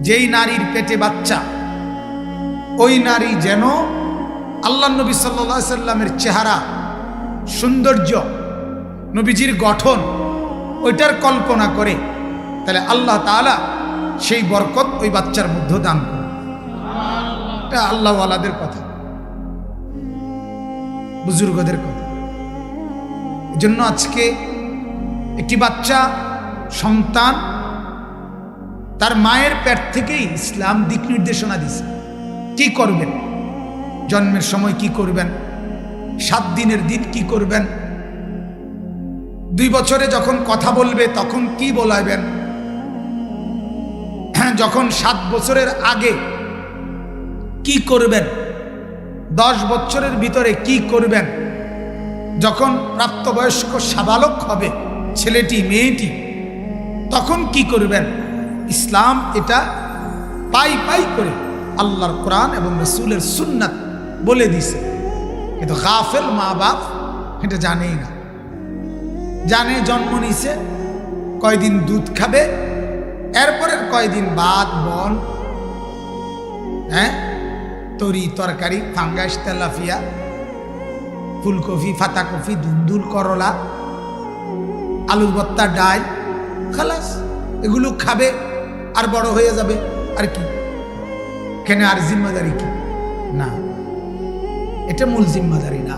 যেই নারীর পেটে বাচ্চা, ওই নারী যেন আল্লাহ নবী সাল্লাল্লাহু আলাইহি সাল্লামের চেহারা, সৌন্দর্য, নবীজির গঠন ওইটার কল্পনা করে, তাহলে আল্লাহ তাআলা সেই বরকত ওই বাচ্চার মধ্যে দান করে। এটা আল্লাহওয়ালাদের কথা, বুজুর্গদের কথা। এজন্য আজকে একটি বাচ্চা সন্তান তার মায়ের পেট থেকেই ইসলাম দিক নির্দেশনা দিছে। কি করবেন, জন্মের সময় কি করবেন, 7 দিনের দিন কি করবেন, 2 বছরে যখন কথা বলবে তখন কি বলাইবেন, যখন 7 বছরের আগে কি করবেন, 10 বছরের ভিতরে কি করবেন, যখন প্রাপ্তবয়স্ক সাবালক হবে ছেলেটি মেয়েটি তখন কি করবেন। ইসলাম এটা পাই পাই করে আল্লাহর কোরআন এবং রাসূলের সুন্নাত বলে দিছে, কিন্তু গাফেল মা বাপ এটা জানেই না। জানে জন্ম নিছে, কয়দিন দুধ খাবে, এরপরের কয়দিন ভাত বন, তরি তরকারি, ফাঙ্গাস, তেলাপিয়া, ফুলকপি, ফাতাকপি, দুন্দুল, করলা, আলু ভর্তা, ডাল, খালাস, এগুলো খাবে আর বড় হয়ে যাবে। আর কি কেন, আর জিম্মাদারি কি? না, এটা মূল জিম্মাদারি না।